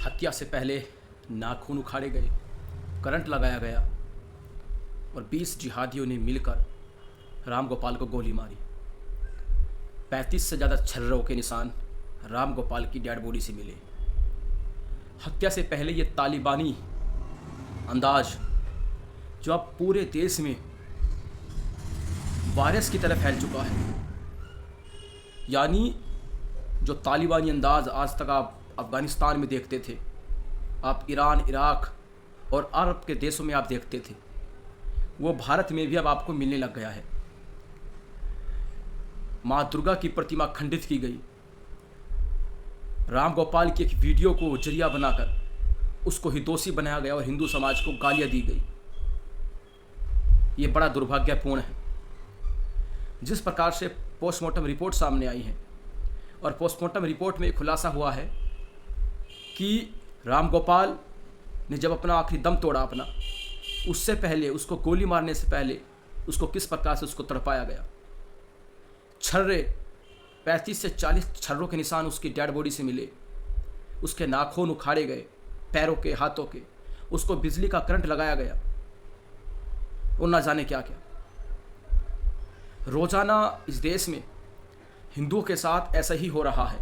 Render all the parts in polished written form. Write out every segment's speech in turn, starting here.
हत्या से पहले नाखून उखाड़े गए, करंट लगाया गया और 20 जिहादियों ने मिलकर राम गोपाल को गोली मारी। 35 से ज़्यादा छर्रों के निशान राम गोपाल की डेड बॉडी से मिले। हत्या से पहले ये तालिबानी अंदाज जो अब पूरे देश में वायरस की तरह फैल चुका है, यानी जो तालिबानी अंदाज आज तक आप अफ़गानिस्तान में देखते थे, आप ईरान, इराक और अरब के देशों में आप देखते थे, वो भारत में भी अब आपको मिलने लग गया है। माँ दुर्गा की प्रतिमा खंडित की गई, राम गोपाल की एक वीडियो को जरिया बनाकर उसको ही दोषी बनाया गया और हिंदू समाज को गालियाँ दी गई। ये बड़ा दुर्भाग्यपूर्ण है। जिस प्रकार से पोस्टमार्टम रिपोर्ट सामने आई है और पोस्टमार्टम रिपोर्ट में खुलासा हुआ है कि राम गोपाल ने जब अपना आखिरी दम तोड़ा अपना, उससे पहले उसको गोली मारने से पहले उसको किस प्रकार से उसको तड़पाया गया। छर्रे 35 से 40 छर्रों के निशान उसकी डेड बॉडी से मिले, उसके नाखून उखाड़े गए, पैरों के, हाथों के, उसको बिजली का करंट लगाया गया और ना जाने क्या क्या। रोज़ाना इस देश में हिंदुओं के साथ ऐसा ही हो रहा है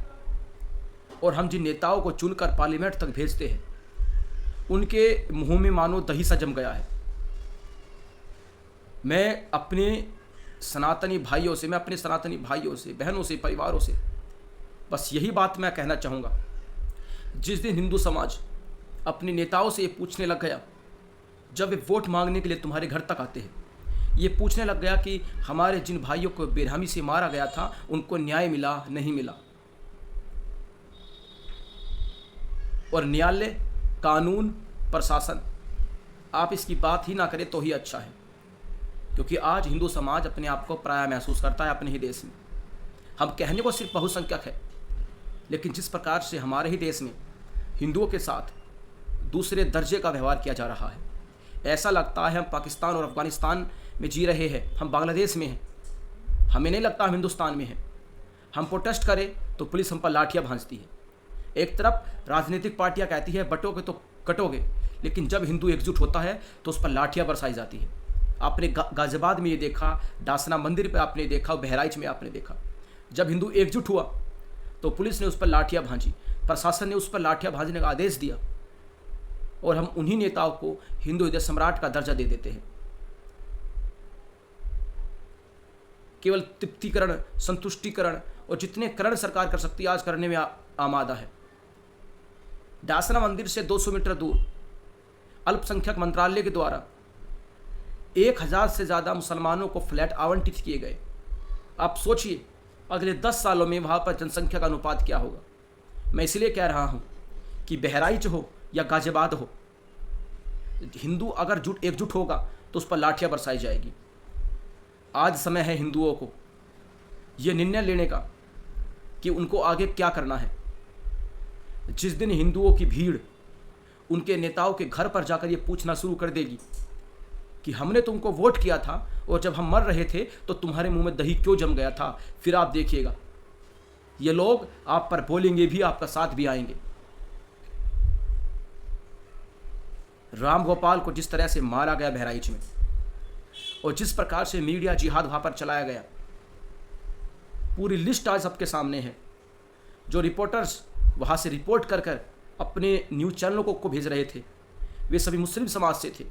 और हम जिन नेताओं को चुनकर पार्लियामेंट तक भेजते हैं उनके मुंह में मानो दही सा जम गया है। मैं अपने सनातनी भाइयों से, बहनों से, परिवारों से बस यही बात मैं कहना चाहूँगा। जिस दिन हिंदू समाज अपने नेताओं से ये पूछने लग गया, जब वे वोट मांगने के लिए तुम्हारे घर तक आते हैं, ये पूछने लग गया कि हमारे जिन भाइयों को बेरहमी से मारा गया था उनको न्याय मिला नहीं मिला, और न्यायालय, कानून, प्रशासन आप इसकी बात ही ना करें तो ही अच्छा है, क्योंकि आज हिंदू समाज अपने आप को पराया महसूस करता है अपने ही देश में। हम कहने को सिर्फ बहुसंख्यक है, लेकिन जिस प्रकार से हमारे ही देश में हिंदुओं के साथ दूसरे दर्जे का व्यवहार किया जा रहा है, ऐसा लगता है हम पाकिस्तान और अफ़गानिस्तान में जी रहे हैं, हम बांग्लादेश में हैं। हमें नहीं लगता हम हिंदुस्तान में हैं। हम प्रोटेस्ट करें तो पुलिस हम पर लाठियाँ भांजती है। एक तरफ राजनीतिक पार्टियाँ कहती है बटोगे तो कटोगे, लेकिन जब हिंदू एकजुट होता है तो उस पर लाठियाँ बरसाई जाती है। आपने गाजियाबाद में ये देखा, डासना मंदिर पे आपने देखा, बहराइच में आपने देखा। जब हिंदू एकजुट हुआ तो पुलिस ने उस पर लाठियाँ भांजी, प्रशासन ने उस पर लाठियाँ भांजने का आदेश दिया, और हम उन्हीं नेताओं को हिंदू हृदय सम्राट का दर्जा दे देते हैं। केवल तृप्तिकरण, संतुष्टिकरण और जितने करण सरकार कर सकती है आज करने में आमादा है। डासना मंदिर से 200 मीटर दूर अल्पसंख्यक मंत्रालय के द्वारा 1000 से ज़्यादा मुसलमानों को फ्लैट आवंटित किए गए। आप सोचिए अगले 10 सालों में वहाँ पर जनसंख्या का अनुपात क्या होगा। मैं इसलिए कह रहा हूँ कि बहराइच हो या गाजियाबाद हो, हिंदू अगर एकजुट होगा तो उस पर लाठियाँ बरसाई जाएगी। आज समय है हिंदुओं को ये निर्णय लेने का कि उनको आगे क्या करना है। जिस दिन हिंदुओं की भीड़ उनके नेताओं के घर पर जाकर ये पूछना शुरू कर देगी कि हमने तुमको वोट किया था और जब हम मर रहे थे तो तुम्हारे मुंह में दही क्यों जम गया था, फिर आप देखिएगा ये लोग आप पर बोलेंगे भी, आपका साथ भी आएंगे। राम गोपाल को जिस तरह से मारा गया बहराइच में और जिस प्रकार से मीडिया जिहाद वहाँ पर चलाया गया, पूरी लिस्ट आज सबके सामने है। जो रिपोर्टर्स वहाँ से रिपोर्ट कर कर अपने न्यूज़ चैनलों को भेज रहे थे वे सभी मुस्लिम समाज से थे।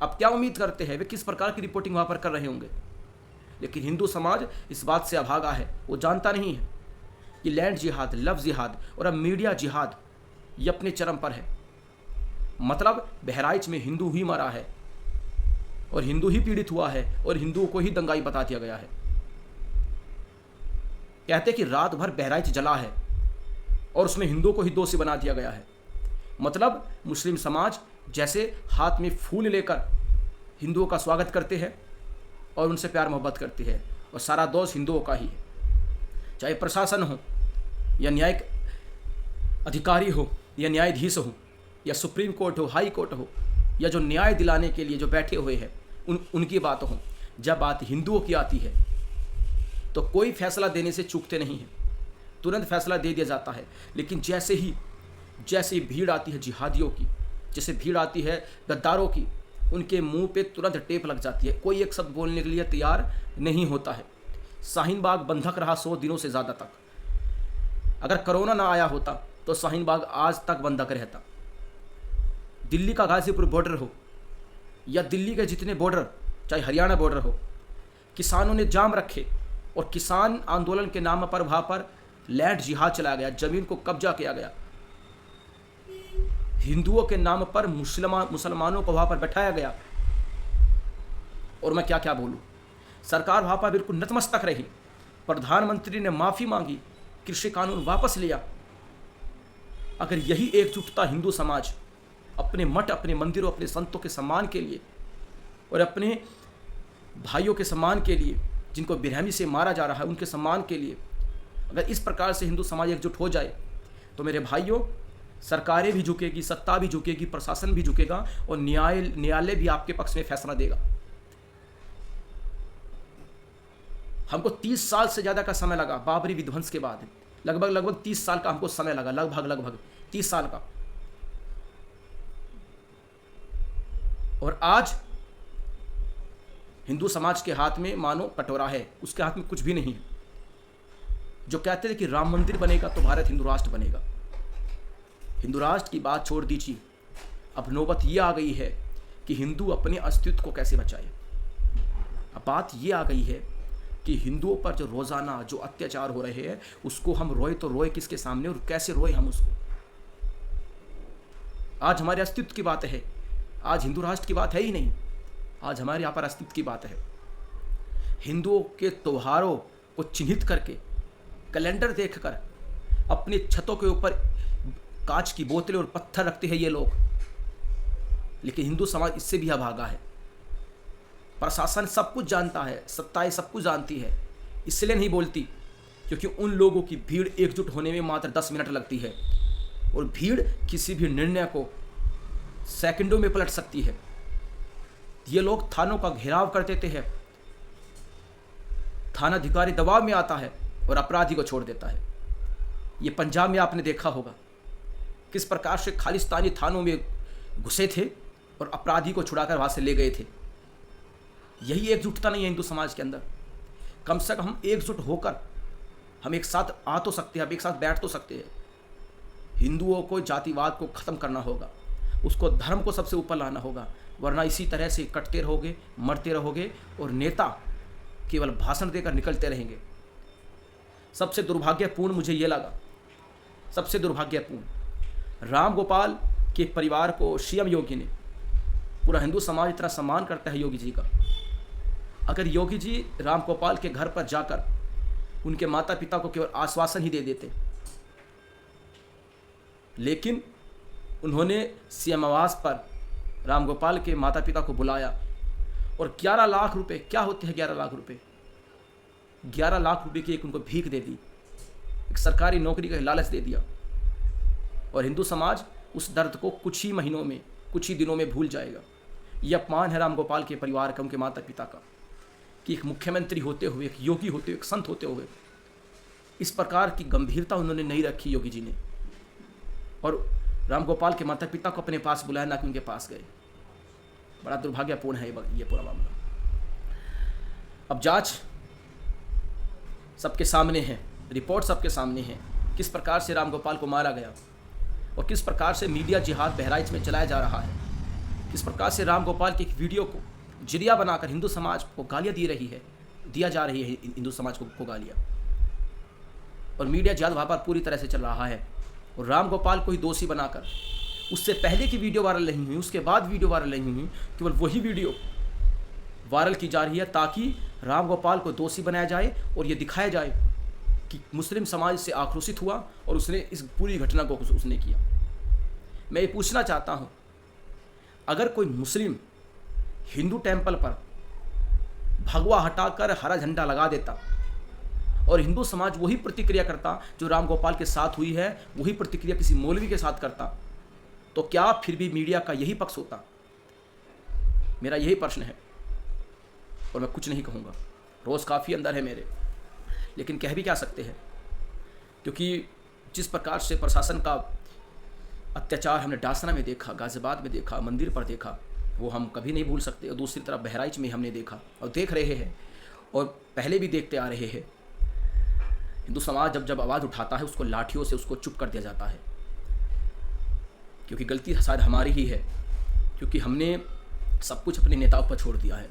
अब क्या उम्मीद करते हैं वे किस प्रकार की रिपोर्टिंग वहाँ पर कर रहे होंगे। लेकिन हिंदू समाज इस बात से अभागा है, वो जानता नहीं है कि लैंड जिहाद, लव जिहाद और अब मीडिया जिहाद ये अपने चरम पर है। मतलब बहराइच में हिंदू ही मरा है और हिंदू ही पीड़ित हुआ है और हिंदुओं को ही दंगाई बता दिया गया है। कहते कि रात भर बहराइच जला है और उसमें हिंदुओं को ही दोषी बना दिया गया है। मतलब मुस्लिम समाज जैसे हाथ में फूल लेकर हिंदुओं का स्वागत करते हैं और उनसे प्यार मोहब्बत करते हैं, और सारा दोष हिंदुओं का ही है। चाहे प्रशासन हो या न्यायिक अधिकारी हो या न्यायाधीश हो या सुप्रीम कोर्ट हो, हाई कोर्ट हो, या जो न्याय दिलाने के लिए जो बैठे हुए हैं उनकी बात हो। जब बात हिंदुओं की आती है तो कोई फैसला देने से चूकते नहीं हैं, तुरंत फैसला दे दिया जाता है। लेकिन जैसे ही जैसे ही भीड़ आती है जिहादियों की, जैसे भीड़ आती है गद्दारों की, उनके मुंह पे तुरंत टेप लग जाती है, कोई एक शब्द बोलने के लिए तैयार नहीं होता है। शाहीन बाग बंधक रहा 100 दिनों से ज़्यादा तक। अगर कोरोना ना आया होता तो शाहीन बाग आज तक बंधक रहता। दिल्ली का गाजीपुर बॉर्डर हो या दिल्ली के जितने बॉर्डर, चाहे हरियाणा बॉर्डर हो, किसानों ने जाम रखे और किसान आंदोलन के नाम पर वहाँ पर लैंड जिहाद चलाया गया, ज़मीन को कब्जा किया गया। हिंदुओं के नाम पर मुसलमानों को वहाँ पर बैठाया गया। और मैं क्या क्या बोलूँ, सरकार वहाँ पर बिल्कुल नतमस्तक रही। प्रधानमंत्री ने माफ़ी मांगी, कृषि कानून वापस लिया। अगर यही एकजुटता हिंदू समाज अपने मठ, अपने मंदिरों, अपने संतों के सम्मान के लिए और अपने भाइयों के सम्मान के लिए, जिनको बेरहमी से मारा जा रहा है, उनके सम्मान के लिए अगर इस प्रकार से हिंदू समाज एकजुट हो जाए तो मेरे भाइयों, सरकारें भी झुकेगी, सत्ता भी झुकेगी, प्रशासन भी झुकेगा और न्यायालय भी आपके पक्ष में फैसला देगा। हमको 30 साल से ज़्यादा का समय लगा बाबरी विध्वंस के बाद, लगभग 30 साल का हमको समय लगा, लगभग 30 साल का। और आज हिंदू समाज के हाथ में मानो कटोरा है, उसके हाथ में कुछ भी नहीं है। जो कहते थे कि राम मंदिर बनेगा तो भारत हिंदू राष्ट्र बनेगा, हिंदू राष्ट्र की बात छोड़ दीजिए। अब नौबत ये आ गई है कि हिंदू अपने अस्तित्व को कैसे बचाए। अब बात ये आ गई है कि हिंदुओं पर जो रोज़ाना जो अत्याचार हो रहे हैं, उसको हम रोए तो रोए किसके सामने और कैसे रोए हम उसको। आज हमारे अस्तित्व की बात है, आज हिंदू राष्ट्र की बात है ही नहीं, आज हमारे यहाँ पर अस्तित्व की बात है। हिंदुओं के त्योहारों को चिन्हित करके, कैलेंडर देखकर अपनी छतों के ऊपर कांच की बोतलें और पत्थर रखते हैं ये लोग। लेकिन हिंदू समाज इससे भी अभागा है। प्रशासन सब कुछ जानता है, सत्ताएं सब कुछ जानती है, इसलिए नहीं बोलती क्योंकि उन लोगों की भीड़ एकजुट होने में मात्र 10 मिनट लगती है और भीड़ किसी भी निर्णय को सेकंडों में पलट सकती है। ये लोग थानों का घेराव कर देते हैं, थानाधिकारी दबाव में आता है और अपराधी को छोड़ देता है। ये पंजाब में आपने देखा होगा किस प्रकार से खालिस्तानी थानों में घुसे थे और अपराधी को छुड़ाकर वहाँ से ले गए थे। यही एकजुटता नहीं है हिंदू समाज के अंदर। कम से कम हम एकजुट होकर हम एक साथ आ तो सकते हैं, हम एक साथ बैठ तो सकते हैं। हिंदुओं को जातिवाद को ख़त्म करना होगा, उसको धर्म को सबसे ऊपर लाना होगा, वरना इसी तरह से कटते रहोगे, मरते रहोगे और नेता केवल भाषण देकर निकलते रहेंगे। सबसे दुर्भाग्यपूर्ण मुझे ये लगा, सबसे दुर्भाग्यपूर्ण, राम गोपाल के परिवार को सीएम योगी ने, पूरा हिंदू समाज इतना सम्मान करता है योगी जी का। अगर योगी जी राम गोपाल के घर पर जाकर उनके माता पिता को केवल आश्वासन ही दे देते, लेकिन उन्होंने सीएम आवास पर राम गोपाल के माता पिता को बुलाया और 11 लाख रुपए, क्या होते हैं 11 लाख रुपए, 11 लाख रुपए की एक उनको भीख दे दी, एक सरकारी नौकरी का लालच दे दिया। और हिंदू समाज उस दर्द को कुछ ही महीनों में, कुछ ही दिनों में भूल जाएगा। यह अपमान है राम गोपाल के परिवार का, उनके माता पिता का, कि एक मुख्यमंत्री होते हुए, एक योगी होते हुए, एक संत होते हुए इस प्रकार की गंभीरता उन्होंने नहीं रखी योगी जी ने, और राम गोपाल के माता पिता को अपने पास बुलाया, ना कि उनके पास गए। बड़ा दुर्भाग्यपूर्ण है ये पूरा मामला। अब जांच सबके सामने है, रिपोर्ट सबके सामने है, किस प्रकार से राम गोपाल को मारा गया और किस प्रकार से मीडिया जिहाद बहराइच में चलाया जा रहा है, किस प्रकार से राम गोपाल की एक वीडियो को जरिया बनाकर हिंदू समाज को गालियाँ दिया जा रही है हिंदू समाज को गालियाँ, और मीडिया जिहाद वहाँ पर पूरी तरह से चल रहा है। और राम गोपाल को ही दोषी बनाकर, उससे पहले की वीडियो वायरल नहीं हुई, उसके बाद वीडियो वायरल नहीं हुई, केवल वही वीडियो वायरल की जा रही है ताकि राम गोपाल को दोषी बनाया जाए और ये दिखाया जाए कि मुस्लिम समाज से आक्रोशित हुआ और उसने इस पूरी घटना को उसने किया। मैं ये पूछना चाहता हूँ, अगर कोई मुस्लिम हिंदू टेम्पल पर भगवा हटाकर हरा झंडा लगा देता और हिंदू समाज वही प्रतिक्रिया करता जो राम गोपाल के साथ हुई है, वही प्रतिक्रिया किसी मौलवी के साथ करता, तो क्या फिर भी मीडिया का यही पक्ष होता? मेरा यही प्रश्न है और मैं कुछ नहीं कहूँगा। रोज़ काफ़ी अंदर है मेरे, लेकिन कह भी क्या सकते हैं, क्योंकि जिस प्रकार से प्रशासन का अत्याचार हमने डासना में देखा, गाजियाबाद में देखा, मंदिर पर देखा, वो हम कभी नहीं भूल सकते। और दूसरी तरफ बहराइच में हमने देखा और देख रहे हैं और पहले भी देखते आ रहे हैं। हिंदू समाज जब जब आवाज़ उठाता है उसको लाठियों से उसको चुप कर दिया जाता है, क्योंकि गलती शायद हमारी ही है, क्योंकि हमने सब कुछ अपने नेताओं पर छोड़ दिया है।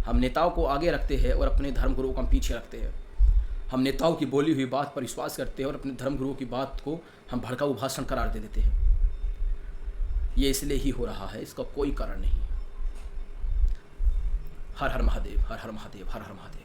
हम नेताओं को आगे रखते हैं और अपने धर्मगुरुओं को हम पीछे रखते हैं। हम नेताओं की बोली हुई बात पर विश्वास करते हैं और अपने धर्मगुरुओं की बात को हम भड़काऊ भाषण करार दे देते हैं। ये इसलिए ही हो रहा है, इसका कोई कारण नहीं। हर हर महादेव, हर हर महादेव, हर हर महादेव।